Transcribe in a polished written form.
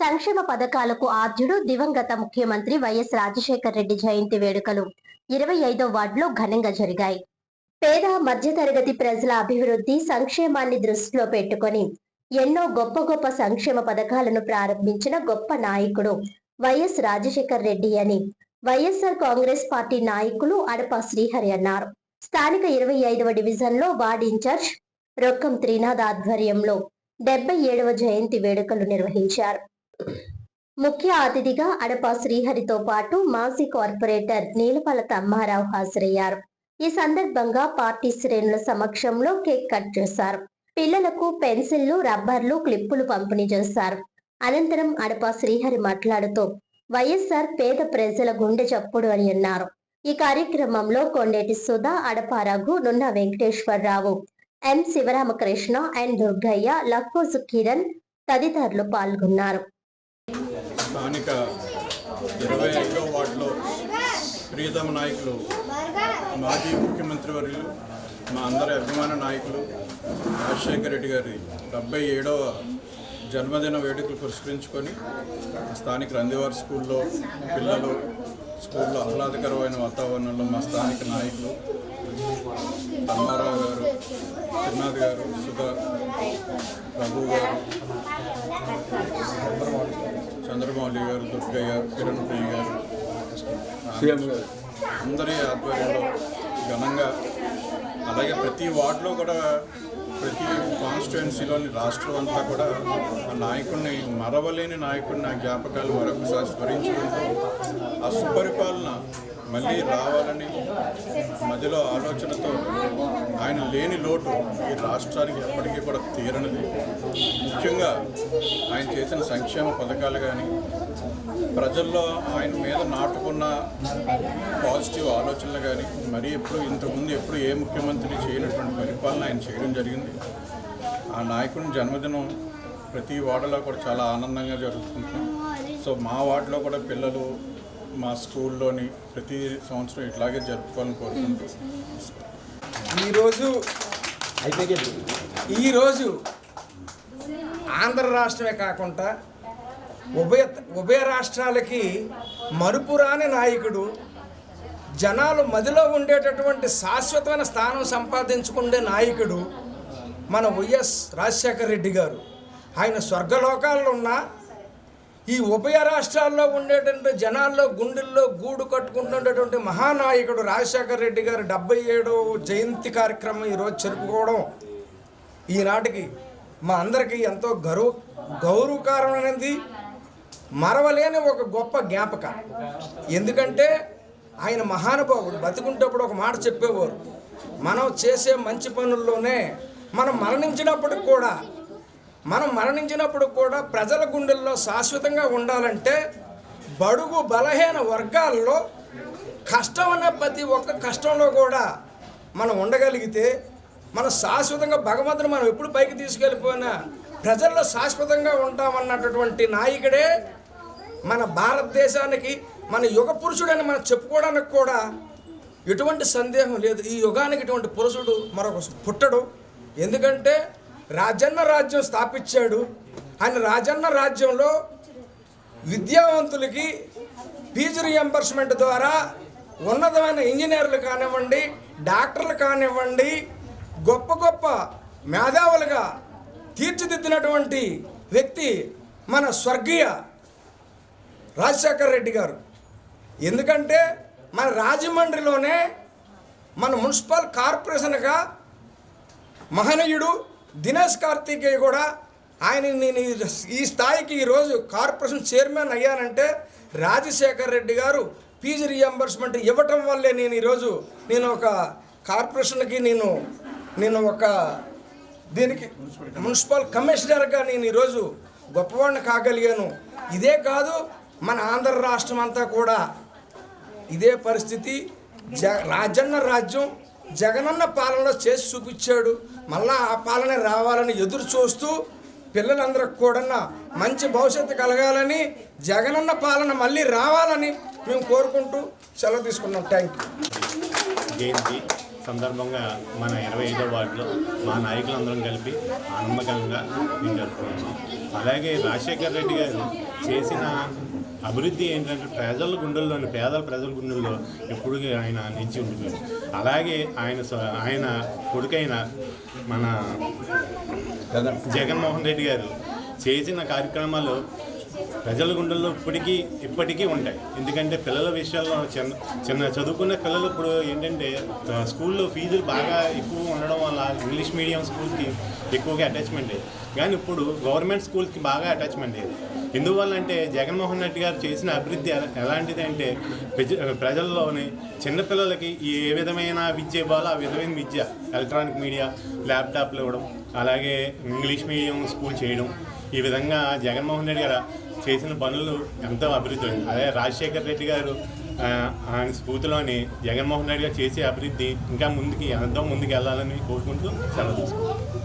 సంక్షేమ పథకాలకు ఆద్యుడు దివంగత ముఖ్యమంత్రి వైఎస్ రాజశేఖర్ రెడ్డి జయంతి వేడుకలు 25వ వార్డులో ఘనంగా జరిగాయి. పేద మధ్యతరగతి ప్రజల అభివృద్ధి సంక్షేమాన్ని దృష్టిలో పెట్టుకొని ఎన్నో గొప్ప సంక్షేమ పథకాలను ప్రారంభించిన గొప్ప నాయకుడు వైఎస్ రాజశేఖర్ రెడ్డి అని వైఎస్ఆర్ కాంగ్రెస్ పార్టీ నాయకులు అడప శ్రీహరి అన్నారు. స్థానిక 25వ డివిజన్లో వార్డు ఇన్ఛార్జ్ రొక్కం త్రినాథ్ ఆధ్వర్యంలో 77వ జయంతి వేడుకలు నిర్వహించారు. ముఖ్య అతిథిగా అడప శ్రీహరితో పాటు మాజీ కార్పొరేటర్ నీలపల తమ్మారావు హాజరయ్యారు. ఈ సందర్భంగా పార్టీ శ్రేణుల సమక్షంలో కేక్ కట్ చేశారు. పిల్లలకు పెన్సిళ్లు, రబ్బర్లు, క్లిప్పులు పంపిణీ చేశారు. అనంతరం అడప శ్రీహరి మాట్లాడుతూ వైఎస్ఆర్ పేద ప్రజల గుండె చప్పుడు అని అన్నారు. ఈ కార్యక్రమంలో కొండేటి సుధా, అడప రఘు, నున్న వెంకటేశ్వరరావు, ఎన్ శివరామకృష్ణ, ఎన్ దుర్గయ్య, లక్కోజు కిరణ్ తదితరులు పాల్గొన్నారు. స్థానిక 25వ వార్డులో ప్రియతమ నాయకులు మాజీ ముఖ్యమంత్రి వర్యులు మా అందరి అభిమాన నాయకులు రాజశేఖర రెడ్డి గారి 77వ జన్మదిన వేడుకలు పురస్కరించుకొని స్థానిక రందివారి స్కూల్లో పిల్లలు స్కూల్లో ఆహ్లాదకరమైన వాతావరణంలో మా స్థానిక నాయకులు తమ్మారావు గారు, త్రినాథ్ గారు, సుధా, రఘు గారు, చంద్రమౌళి గారు, దుర్గయ్య, కిరణ్ ప్రియ గారు, అందరి ఆధ్వర్యంలో ఘనంగా, అలాగే ప్రతి వార్డులో కూడా ప్రతి కాన్స్టిట్యుయెన్సీలోని రాష్ట్రం అంతా కూడా ఆ నాయకుడిని, మరవలేని నాయకుడిని ఆ జ్ఞాపకాలు మరొకసారి స్మరించుకుంటూ ఆ సుపరిపాలన మళ్ళీ రావాలని మధ్యలో ఆలోచనతో ఆయన లేని లోటు ఈ రాష్ట్రానికి ఎప్పటికీ కూడా తీరనిది. ముఖ్యంగా ఆయన చేసిన సంక్షేమ పథకాలు కానీ ప్రజల్లో ఆయన మీద నాటుకున్న పాజిటివ్ ఆలోచనలు కానీ మరీ ఇంతకుముందు ఎప్పుడు ఏ ముఖ్యమంత్రి చేయనటువంటి పరిపాలన ఆయన చేయడం జరిగింది. ఆ నాయకుని జన్మదినం ప్రతి వార్డులో కూడా చాలా ఆనందంగా జరుగుతుంటాం. సో మా వార్డులో కూడా పిల్లలు మా స్కూల్లోని ప్రతి సంవత్సరం ఇట్లాగే జరుపుకోవాలని కోరుకుంటాం. ఈరోజు ఆంధ్ర రాష్ట్రమే కాకుండా ఉభయ రాష్ట్రాలకి మరుపురాని నాయకుడు, జనాలు మదిలో ఉండేటటువంటి శాశ్వతమైన స్థానం సంపాదించుకునే నాయకుడు మన వైఎస్ రాజశేఖర రెడ్డి గారు. ఆయన స్వర్గలోకాల్లో ఉన్న ఈ ఉభయ రాష్ట్రాల్లో ఉండేటువంటి జనాల్లో గుండెల్లో గూడు కట్టుకుంటున్నటువంటి మహానాయకుడు రాజశేఖర రెడ్డి గారు 77వ జయంతి కార్యక్రమం ఈరోజు జరుపుకోవడం ఈనాటికి మా అందరికీ ఎంతో గౌరవకారమైనది, మరవలేని ఒక గొప్ప జ్ఞాపక. ఎందుకంటే ఆయన మహానుభావుడు. బతికుంటప్పుడు ఒక మాట చెప్పేవారు, మనం చేసే మంచి పనుల్లోనే మనం మరణించినప్పుడు కూడా ప్రజల గుండెల్లో శాశ్వతంగా ఉండాలంటే బడుగు బలహీన వర్గాల్లో కష్టం అనే ప్రతి ఒక్క కష్టంలో కూడా మనం ఉండగలిగితే మనం శాశ్వతంగా భగవంతుని మనం ఎప్పుడు పైకి తీసుకెళ్ళిపోయినా ప్రజల్లో శాశ్వతంగా ఉంటామన్నటువంటి నాయకుడే మన భారతదేశానికి మన యుగ పురుషుడని మనం చెప్పుకోవడానికి కూడా ఎటువంటి సందేహం లేదు. ఈ యుగానికి ఇటువంటి పురుషుడు మరొక పుట్టడు. ఎందుకంటే రాజన్న రాజ్యం స్థాపించాడు. ఆయన రాజన్న రాజ్యంలో విద్యావంతులకి ఫీజు రియంబర్స్మెంట్ ద్వారా ఉన్నతమైన ఇంజనీర్లు కానివ్వండి, డాక్టర్లు కానివ్వండి, గొప్ప మేధావులుగా తీర్చిదిద్దినటువంటి వ్యక్తి మన స్వర్గీయ రాజశేఖర రెడ్డి గారు. ఎందుకంటే మన రాజమండ్రిలోనే మన మున్సిపల్ కార్పొరేషన్గా మహనీయుడు దినేష్ కార్తికేయ కూడా నేను ఈ స్థాయికి ఈరోజు కార్పొరేషన్ చైర్మన్ అయ్యానంటే రాజశేఖర రెడ్డి గారు ఫీజు రియంబర్స్మెంట్ ఇవ్వటం వల్లే నేను ఒక కార్పొరేషన్కి నేను ఒక దీనికి మున్సిపల్ కమిషనర్గా నేను ఈరోజు గొప్పవాడిని కాగలిగాను. ఇదే కాదు, మన ఆంధ్ర రాష్ట్రం అంతా కూడా ఇదే పరిస్థితి. రాజన్న రాజ్యం జగనన్న పాలనలో చేసి చూపించాడు. మళ్ళా ఆ పాలన రావాలని ఎదురు చూస్తూ పిల్లలందరికి కూడా మంచి భవిష్యత్తు కలగాలని, జగనన్న పాలన మళ్ళీ రావాలని మేము కోరుకుంటూ సెలవు తీసుకున్నాం. Thank you. జయంతి సందర్భంగా మన 25వ వార్డులో మా నాయకులందరం కలిపి ఆనందకరంగా మేము జరుపుకున్నాం. అలాగే రాజశేఖర్ రెడ్డి గారు చేసిన అభివృద్ధి ఏంటంటే ప్రజల గుండెల్లోని ప్రజల గుండెల్లో ఎప్పుడు ఆయన నిలిచి ఉండిపోయారు. అలాగే ఆయన కొడుకైన మన జగన్మోహన్ రెడ్డి గారు చేసిన కార్యక్రమాలు ప్రజల గుండెల్లో ఇప్పటికీ ఉంటాయి. ఎందుకంటే పిల్లల విషయాల్లో చిన్న చదువుకున్న పిల్లలు ఇప్పుడు ఏంటంటే స్కూల్లో ఫీజులు బాగా ఎక్కువ ఉండడం వల్ల ఇంగ్లీష్ మీడియం స్కూల్కి ఎక్కువగా అటాచ్మెంట్ అయ్యింది. కానీ ఇప్పుడు గవర్నమెంట్ స్కూల్కి బాగా అటాచ్మెంట్ అయ్యింది. ఎందువల్ల అంటే జగన్మోహన్ రెడ్డి గారు చేసిన అభివృద్ధి ఎలాంటిది అంటే ప్రజల్లోని చిన్నపిల్లలకి ఏ విధమైన విద్య ఇవ్వాలో ఆ విధమైన విద్య, ఎలక్ట్రానిక్ మీడియా, ల్యాప్టాప్లు ఇవ్వడం, అలాగే ఇంగ్లీష్ మీడియం స్కూల్ చేయడం, ఈ విధంగా జగన్మోహన్ రెడ్డి గారు చేసిన పనులు ఎంతో అభివృద్ధి అయింది. అదే రాజశేఖర్ రెడ్డి గారు ఆయన స్ఫూర్తిలోని జగన్మోహన్ రెడ్డి గారు చేసే అభివృద్ధి ఇంకా ఎంతో ముందుకు వెళ్ళాలని కోరుకుంటూ సెలవు తీసుకుంటాం.